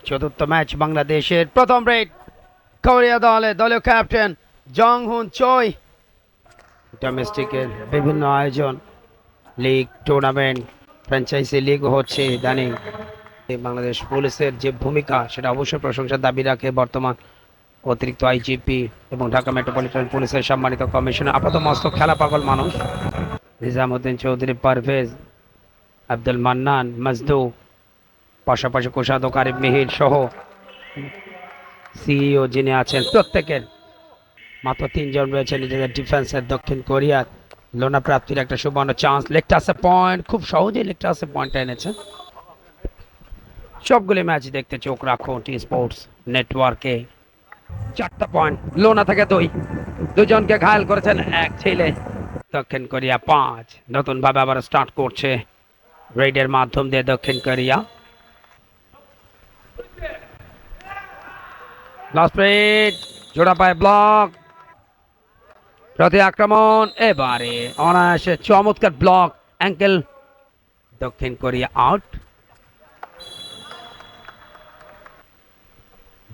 চতুর্থ ম্যাচ বাংলাদেশের প্রথম রেড কোরিয়া দলীয় ক্যাপ্টেন জং হুন চই। ডোমেস্টিকের বিভিন্ন আয়োজন, লিগ, টুর্নামেন্ট, ফ্র্যাঞ্চাইজি লিগ হচ্ছে ইদানিং। বাংলাদেশ পুলিশের যে ভূমিকা সেটা অবশ্যই প্রশংসার দাবি রাখে বর্তমান অতিরিক্ত আইজিপি এবং ঢাকা মেট্রোপলিটন পুলিশের সম্মানিত কমিশনার, আপাতত মস্ত খেলা পাগল মানুষ নিজামুদ্দিন চৌধুরী, পারভেজ, আব্দুল মান্নান, মজদু, পাশাপাশি কোষাধ্যক্ষ আরিফ মিহির সহ সিইও যিনি আছেন, প্রত্যেকের মাত্র 3 জন রয়েছে নিজেদের ডিফেন্সের। দক্ষিণ কোরিয়ার লোনা প্রাপ্তির একটা সুবর্ণ চান্স, লেকটাসে পয়েন্ট, খুব সহজেই লেকটাসে পয়েন্টটা এনেছে। সবগুলি ম্যাচ দেখতে চোখ রাখুন টি স্পোর্টস নেটওয়ার্কে। 4টা পয়েন্ট, লোনা থেকে 2, দুজনকে ঘায়াল করেছেন এক ছেলে। দক্ষিণ কোরিয়া 5, নতুন ভাবে আবার স্টার্ট করছে রেডের মাধ্যম দিয়ে দক্ষিণ কোরিয়া। লাস্ট রেড, জোড়া পায় ব্লক, প্রতি আক্রমণ, এবারে অনায়াসে চমৎকার ব্লক, অ্যাঙ্কেল, দক্ষিণ কোরিয়া আউট।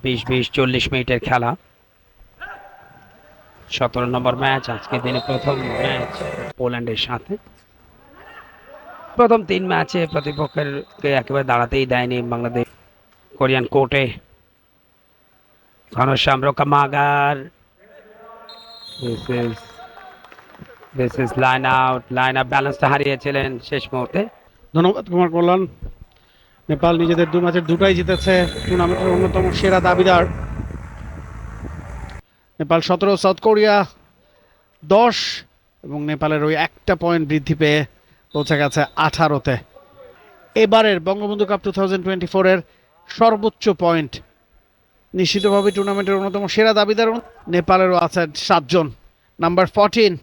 20-20 মিনিটের খেলা, 17 নম্বর ম্যাচ আজকে দিনে প্রথম ম্যাচ পোল্যান্ডের সাথে। প্রথম 3 ম্যাচে প্রতিপক্ষের একেবারে দাঁড়াতেই দেয়নি বাংলাদেশ কোরিয়ান কোর্টে। Ghanshyam Rokamagar, this is line out, ব্যালেন্সটা হারিয়েছিলেন শেষ মুহূর্তে। ধন্যবাদ কুমার কল্যাণ। নেপাল নিজেদের 2 ম্যাচের 2টাই জিতেছে, টুর্নামেন্টের অন্যতম সেরা দাবিদার। নেপাল 17, সাউথ কোরিয়া 10, এবং নেপালের ওই একটা পয়েন্ট বৃদ্ধি পেয়ে পৌঁছে গেছে 18-তে। এবারের বঙ্গবন্ধু কাপ 2024-এর সর্বোচ্চ পয়েন্ট। নিশ্চিতভাবে টুর্নামেন্টের অন্যতম সেরা দাবিদার নেপালেরও আছে 7 জন। নাম্বার 14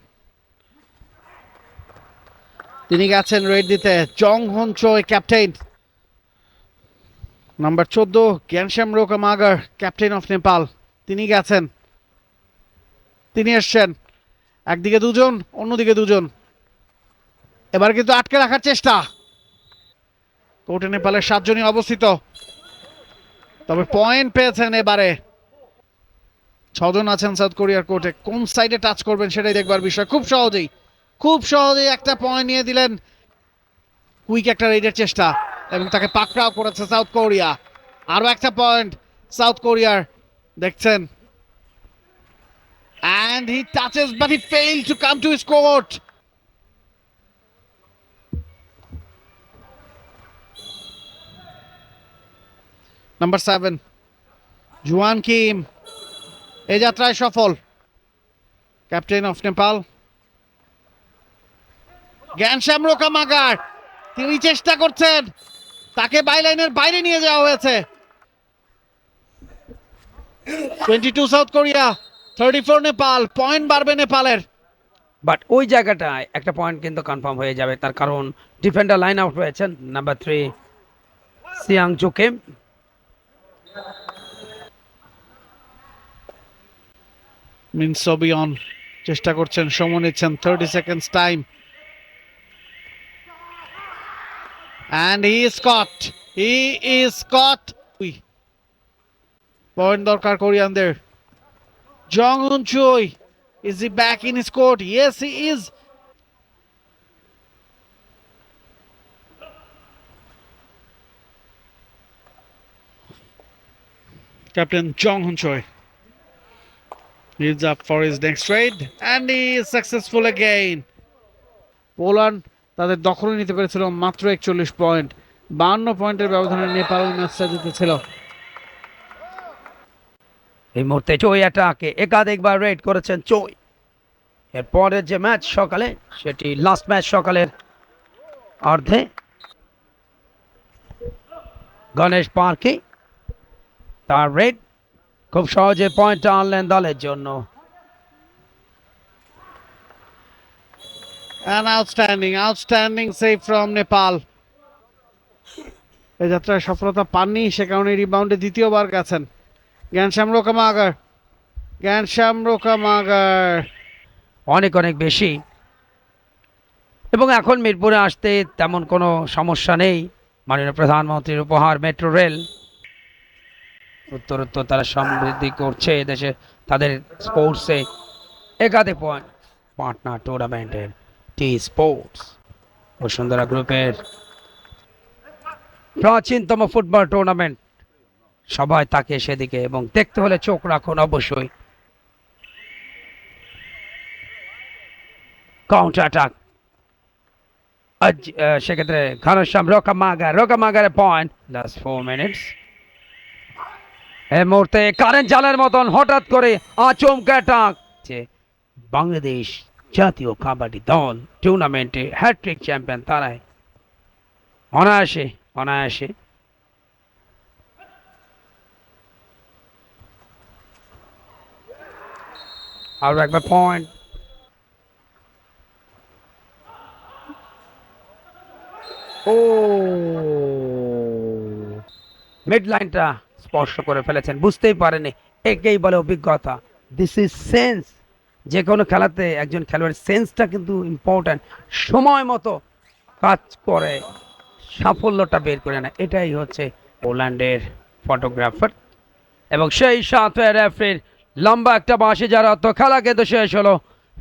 তিনি গেছেন রেড দিতে, জং হুন চই captain. Number 14 Ghanshyam Rokamagar, captain of Nepal, তিনি গেছেন, তিনি এসছেন। একদিকে 2 জন, অন্যদিকে 2 জন। এবার কিন্তু আটকে রাখার চেষ্টা। কোর্টে নেপালের 7 জনই অবস্থিত, তবে পয়েন্ট পেয়েছেন এবারে 6 জন আছেন সাউথ কোরিয়ার কোর্টে। কোন সাইডে টাচ করবেন সেটাই দেখবার বিষয়। খুব সহজেই একটা পয়েন্ট নিয়ে দিলেন। কুইক একটা রেডের চেষ্টা এবং তাকে পাকড়াও করেছে সাউথ কোরিয়া। আরো একটা পয়েন্ট সাউথ কোরিয়ার, দেখছেন। And he touches but he failed to come to his court. Number 7 Juan Kim এই যাত্রায় সফল, ক্যাপ্টেন অফ নেপাল। গ্যানশ্যাম রোকামাগার, তিনি চেষ্টা করছেন, তাকে বাইলাইনের বাইরে নিয়ে যাওয়া হয়েছে। 22 সাউথ কোরিয়া, 34 নেপাল। পয়েন্ট বাড়বে নেপালের, বাট ওই জায়গাটায় একটা পয়েন্ট কিন্তু কনফার্ম হয়ে যাবে, তার কারণ ডিফেন্ডার লাইন আউট হয়েছেন। নাম্বার 3 সিয়াং জোকে। মিন সোবিয়ন চেষ্টা করছেন, সময় নিচ্ছেন, 30 seconds time. And he is caught. Point দরকার কোরিয়ানদের। জং হুন চই, is he back in his court? Yes, he is. Captain Jong Hun Choi leads up for his next raid and he is successful again. Poland তাদের দখলে নিতে পেরেছিল মাত্র 41 point. 52 পয়েন্টের ব্যবধানে নেপাল ম্যাচটা জিতেছিল। এই মুহূর্তে চই অ্যাটাকে একাধিকবার রেড করেছেন চই। এরপরের যে ম্যাচ সকালে, সেটি লাস্ট ম্যাচ সকালের অর্ধে। গণেশ পার্কে তার রেড, খুব সহজে পয়েন্টটা আনলেন দলের জন্য। An outstanding save from Nepal. এই যাত্রায় সফলতা পাননি, সে কারণে রিবাউন্ডে দ্বিতীয়বার গেছেন গ্যানশ্যাম রোকামাগার। অনেক বেশি, এবং এখন মিরপুরে আসতে তেমন কোনো সমস্যা নেই। মাননীয় প্রধানমন্ত্রীর উপহার মেট্রো রেল। উত্তরোত্তর তারা সমৃদ্ধি করছে এদেশে তাদের স্পোর্টসে একাধিক পয়েন্ট পাটনা টুর্নামেন্টের টি স্পোর্টস বসুন্ধরা গ্রুপের প্রাচীনতম ফুটবল টুর্নামেন্ট। সবাই তাকে সেদিকে এবং দেখতে হলে চোখ রাখুন অবশ্যই। কাউন্টার অ্যাটাক সেক্ষেত্রে ঘনশ্যাম রোকামাগারের পয়েন্ট লাস্ট 4 মিনিটস। এই মুহূর্তে কারেন্ট জালের মতন হঠাৎ করে আচমকা অ্যাটাক বাংলাদেশ জাতীয় কাবাডি দল টুর্নামেন্টে হ্যাট্রিক চ্যাম্পিয়ন তারাই অনায়াসে অনায়াসে। আরো একবার পয়েন্ট। ও মিড লাইনটা স্পর্শ করে ফেলেছেন, বুঝতেই পারেনি। একেই বলে অভিজ্ঞতা, দিস ইজ সেন্স। যে কোনো খেলাতে একজন খেলোয়াড়ের সেন্সটা কিন্তু ইম্পর্ট্যান্ট, সময় মতো কাজ করে সাফল্যটা বের করে না। এটাই হচ্ছে পোল্যান্ডের ফটোগ্রাফার এবং সেই সাথে রেফারির লম্বা একটা বাঁশি, যার অর্থ খেলা কিন্তু শেষ হলো।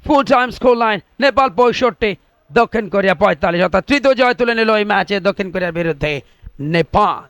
Full time score line Nepal 65, দক্ষিণ কোরিয়া 45, অর্থাৎ তৃতীয় জয় তুলে নিল এই ম্যাচে দক্ষিণ কোরিয়ার বিরুদ্ধে নেপাল।